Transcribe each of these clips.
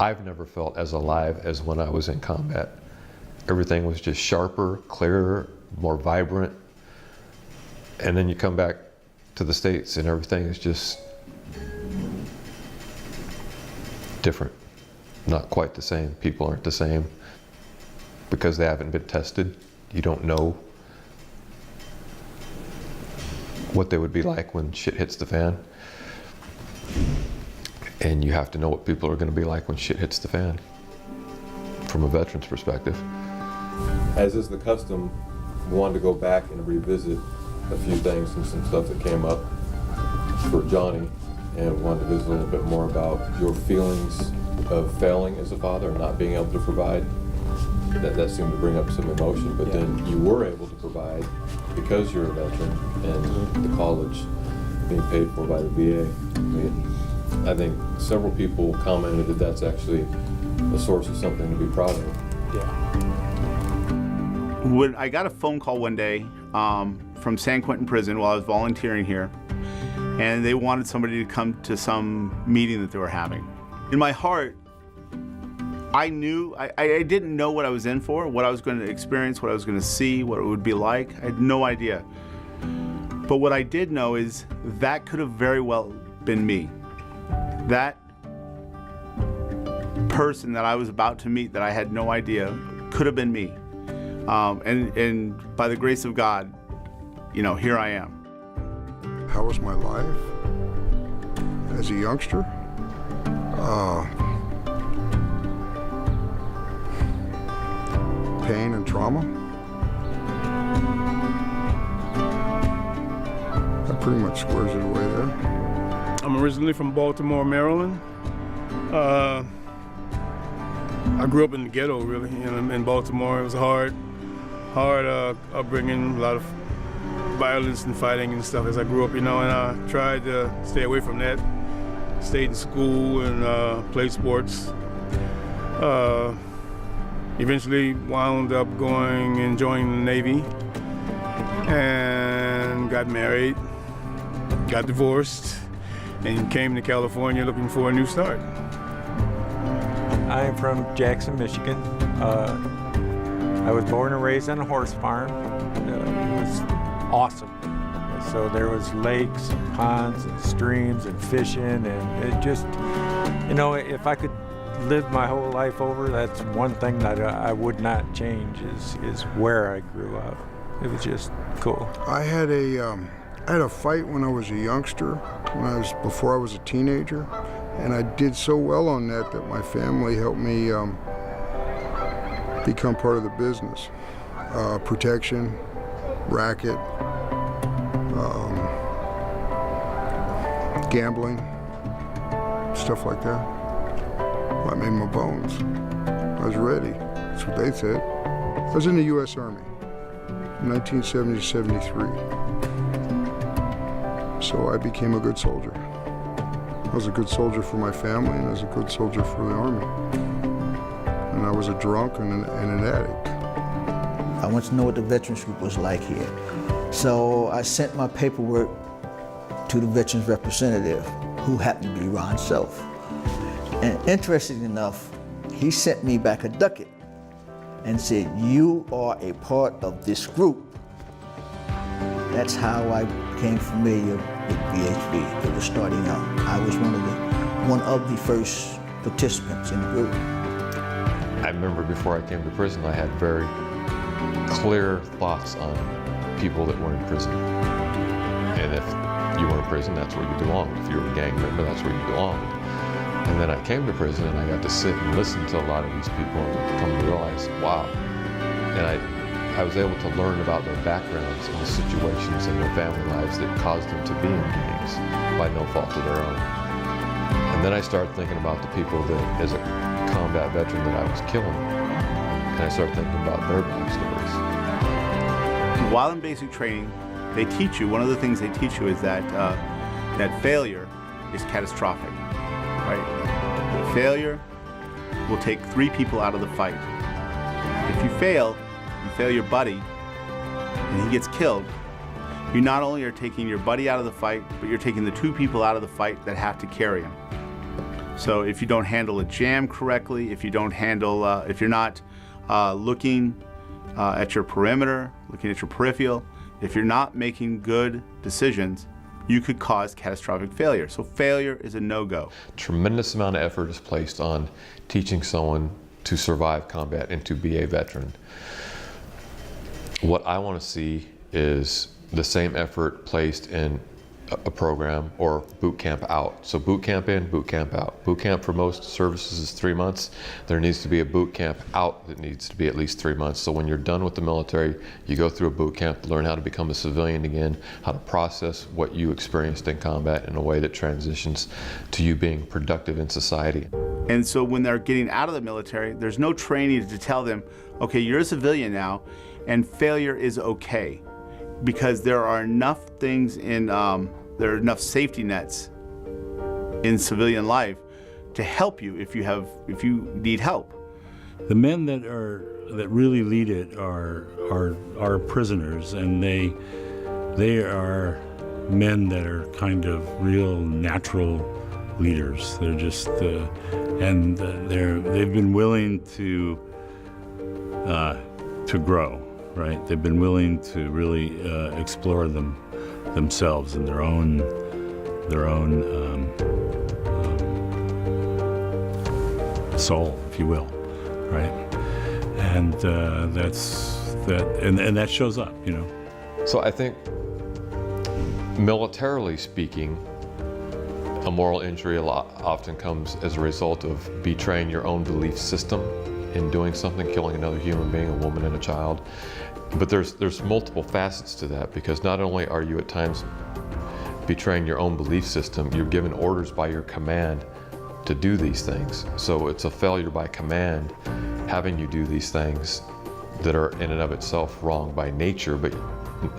I've never felt as alive as when I was in combat. Everything was just sharper, clearer, more vibrant. And then you come back to the States and everything is just different. Not quite the same. People aren't the same. Because they haven't been tested, you don't know what they would be like when shit hits the fan. And you have to know what people are going to be like when shit hits the fan, from a veteran's perspective. As is the custom, we wanted to go back and revisit a few things and some stuff that came up for Johnny, and wanted to visit a little bit more about your feelings of failing as a father and not being able to provide. That seemed to bring up some emotion, but then you were able to provide because you're a veteran and the college being paid for by the VA. I think several people commented that that's actually a source of something to be proud of. Yeah. When I got a phone call one day from San Quentin Prison while I was volunteering here, and they wanted somebody to come to some meeting that they were having. In my heart, I knew, I didn't know what I was in for, what I was going to experience, what I was going to see, what it would be like. I had no idea. But what I did know is that could have very well been me. That person that I was about to meet that I had no idea could have been me. And by the grace of God, you know, here I am. How was my life as a youngster? Pain and trauma. That pretty much squares it away there. I'm originally from Baltimore, Maryland. I grew up in the ghetto, really, in Baltimore. It was a hard upbringing, a lot of violence and fighting and stuff as I grew up, and I tried to stay away from that. Stayed in school and played sports. Eventually wound up going and joining the Navy and got married, got divorced, and came to California looking for a new start. I'm from Jackson, Michigan. I was born and raised on a horse farm. It was awesome. So there was lakes, and ponds, and streams, and fishing, and it just, if I could live my whole life over, that's one thing that I would not change is where I grew up. It was just cool. I had a fight when I was a youngster, before I was a teenager, and I did so well on that my family helped me become part of the business. Protection, racket, gambling, stuff like that. I made my bones. I was ready. That's what they said. I was in the U.S. Army, 1970 to 73. So I became a good soldier. I was a good soldier for my family, and I was a good soldier for the Army. And I was a drunk and an addict. I wanted to know what the Veterans Group was like here. So I sent my paperwork to the Veterans representative, who happened to be Ron Self. And interesting enough, he sent me back a ducat and said, "You are a part of this group." That's how I became familiar with VHV. It was starting out. I was one of the first participants in the group. I remember before I came to prison, I had very clear thoughts on people that were in prison. And if you were in prison, that's where you belonged. If you were a gang member, that's where you belonged. And then I came to prison and I got to sit and listen to a lot of these people and come to realize, wow. And I was able to learn about their backgrounds and the situations in their family lives that caused them to be in gangs by no fault of their own. And then I started thinking about the people that, as a combat veteran, that I was killing. And I started thinking about their backstories. While in basic training, they teach you, one of the things they teach you is that that failure is catastrophic, right? Failure will take 3 people out of the fight. If you fail your buddy, and he gets killed, you not only are taking your buddy out of the fight, but you're taking the 2 people out of the fight that have to carry him. So if you don't handle a jam correctly, if you don't handle, if you're not looking at your perimeter, looking at your peripheral, if you're not making good decisions, you could cause catastrophic failure. So failure is a no-go. Tremendous amount of effort is placed on teaching someone to survive combat and to be a veteran. What I want to see is the same effort placed in a program or boot camp out. So boot camp in, boot camp out. Boot camp for most services is 3 months. There needs to be a boot camp out that needs to be at least 3 months. So when you're done with the military, you go through a boot camp to learn how to become a civilian again, how to process what you experienced in combat in a way that transitions to you being productive in society. And so when they're getting out of the military, there's no training to tell them, okay, you're a civilian now, and failure is okay. Because there are enough things in, there are enough safety nets in civilian life to help you if you need help. The men that really lead it are prisoners, and they are men that are kind of real natural leaders. They're just and they've been willing to grow. Right, they've been willing to really explore themselves and their own soul, if you will, right? And that shows up, you know. So I think, militarily speaking, a moral injury often comes as a result of betraying your own belief system in doing something, killing another human being, a woman and a child. But there's multiple facets to that, because not only are you at times betraying your own belief system, you're given orders by your command to do these things. So it's a failure by command, having you do these things that are in and of itself wrong by nature, but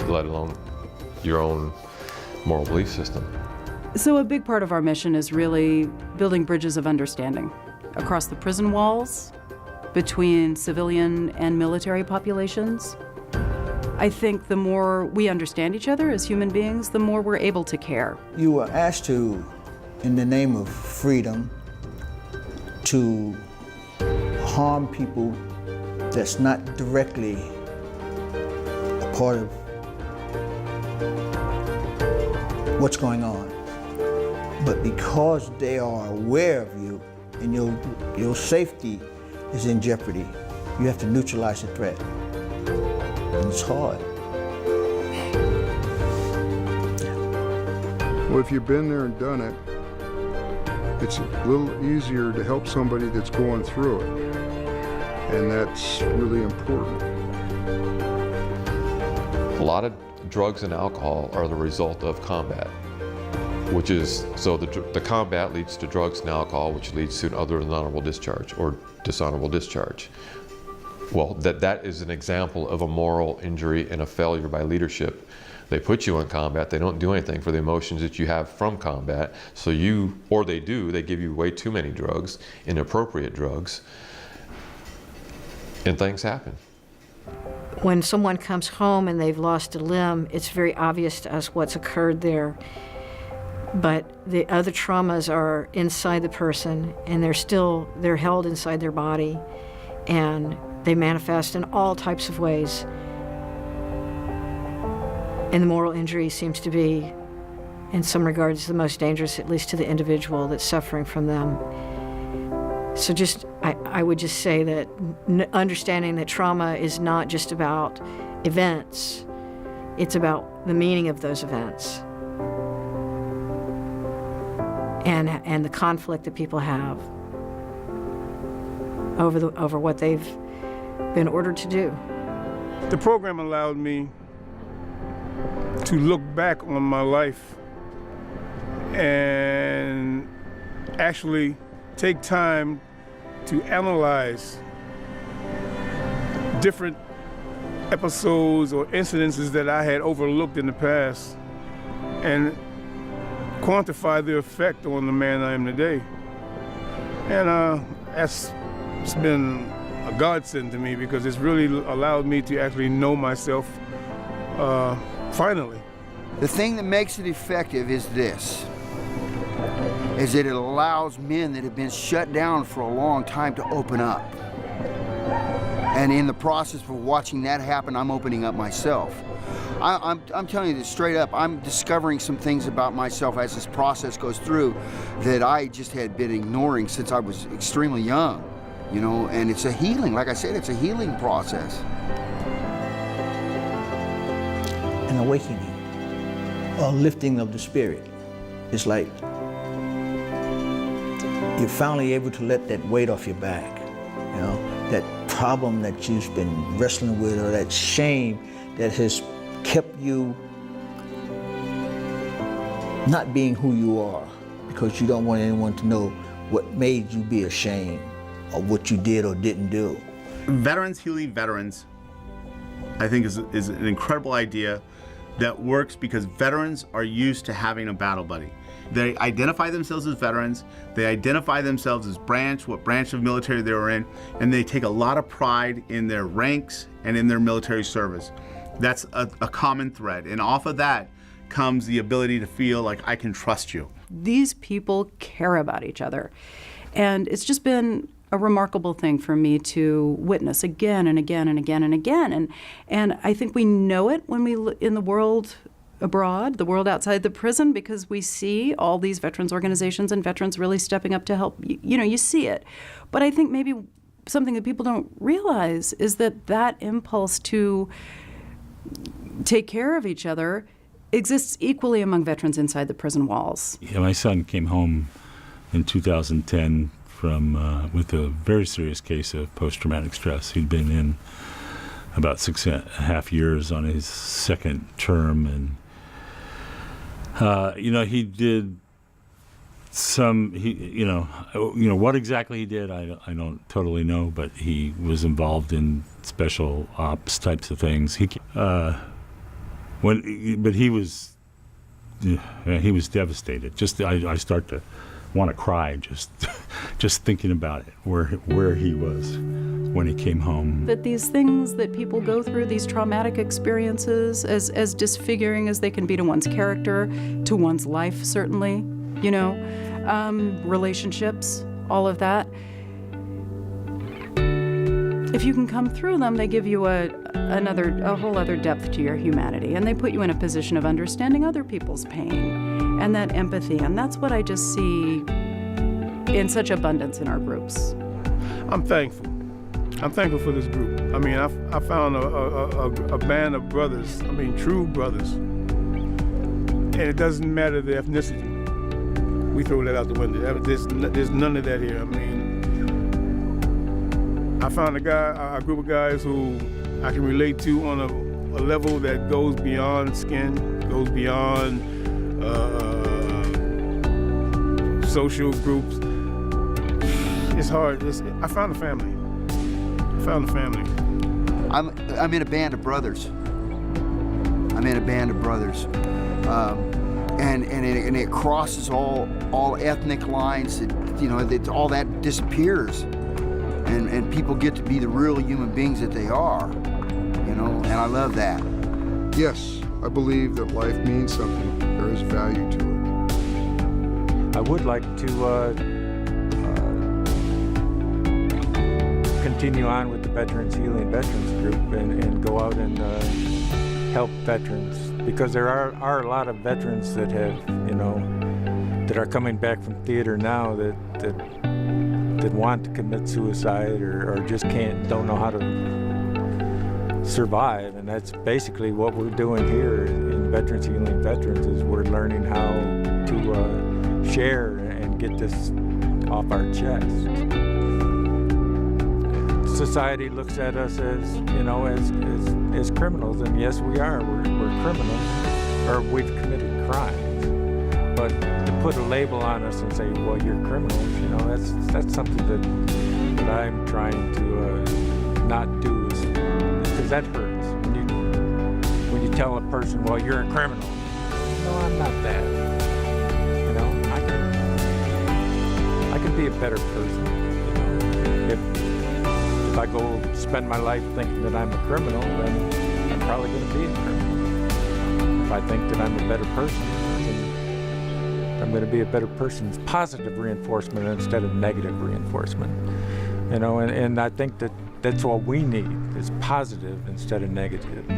let alone your own moral belief system. So a big part of our mission is really building bridges of understanding across the prison walls, between civilian and military populations. I think the more we understand each other as human beings, the more we're able to care. You were asked to, in the name of freedom, to harm people that's not directly a part of what's going on. But because they are aware of you and your safety is in jeopardy, you have to neutralize the threat. And it's hard. Well, if you've been there and done it, it's a little easier to help somebody that's going through it. And that's really important. A lot of drugs and alcohol are the result of combat, which is, so the combat leads to drugs and alcohol, which leads to an other than honorable discharge or dishonorable discharge. Well, that is an example of a moral injury and a failure by leadership. They put you in combat, they don't do anything for the emotions that you have from combat, so they give you way too many drugs, inappropriate drugs, and things happen. When someone comes home and they've lost a limb, it's very obvious to us what's occurred there. But the other traumas are inside the person, and they're held inside their body, and they manifest in all types of ways. And the moral injury seems to be, in some regards, the most dangerous, at least to the individual that's suffering from them. So I would just say that understanding that trauma is not just about events, it's about the meaning of those events and the conflict that people have over what they've been ordered to do. The program allowed me to look back on my life and actually take time to analyze different episodes or incidences that I had overlooked in the past and quantify the effect on the man I am today. And it's been a godsend to me, because it's really allowed me to actually know myself finally. The thing that makes it effective is this. is that it allows men that have been shut down for a long time to open up. And in the process of watching that happen, I'm opening up myself. I'm telling you this straight up, I'm discovering some things about myself as this process goes through that I just had been ignoring since I was extremely young, you know, and it's a healing, like I said, it's a healing process. An awakening, a lifting of the spirit. It's like you're finally able to let that weight off your back, you know, that problem that you've been wrestling with, or that shame that has kept you not being who you are because you don't want anyone to know what made you be ashamed of what you did or didn't do. Veterans healing veterans, I think, is an incredible idea that works because veterans are used to having a battle buddy. They identify themselves as veterans, they identify themselves as what branch of military they were in, and they take a lot of pride in their ranks and in their military service. That's a common thread, and off of that comes the ability to feel like I can trust you. These people care about each other, and it's just been a remarkable thing for me to witness again and again and again and again. And I think we know it when we look in the world abroad, the world outside the prison, because we see all these veterans organizations and veterans really stepping up to help. You know, you see it. But I think maybe something that people don't realize is that impulse to take care of each other exists equally among veterans inside the prison walls. Yeah, my son came home in 2010 with a very serious case of post-traumatic stress. He'd been in about 6.5 years on his second term, and he did what exactly he did, I don't totally know, but he was involved in special ops types of things. He was devastated. I start to want to cry just thinking about it, where he was when he came home. That these things that people go through, these traumatic experiences, as disfiguring as they can be to one's character, to one's life certainly, relationships, all of that. If you can come through them, they give you a whole other depth to your humanity, and they put you in a position of understanding other people's pain and that empathy, and that's what I just see in such abundance in our groups. I'm thankful. I'm thankful for this group. I mean, I found a band of brothers, true brothers, and it doesn't matter the ethnicity. We throw that out the window. There's none of that here. I found a group of guys who I can relate to on a level that goes beyond skin, goes beyond social groups. It's hard. I found a family. I'm in a band of brothers. And it crosses all ethnic lines. All that disappears. And people get to be the real human beings that they are, and I love that. Yes, I believe that life means something. There is value to it. I would like to continue on with the Veterans Healing Veterans Group and go out and help veterans, because there are a lot of veterans that have, that are coming back from theater now that want to commit suicide or just don't know how to survive. And that's basically what we're doing here in Veterans Healing Veterans, is we're learning how to share and get this off our chest. Society looks at us as criminals, and yes, we are. We're criminals, or we've committed crimes. But to put a label on us and say, well, you're criminals, that's something that I'm trying to not do, because that hurts. When you tell a person, well, you're a criminal. No, I'm not that. I can be a better person. If I go spend my life thinking that I'm a criminal, then I'm probably going to be a criminal. If I think that I'm a better person, I'm going to be a better person. It's positive reinforcement instead of negative reinforcement. You know, and I think that that's what we need, is positive instead of negative.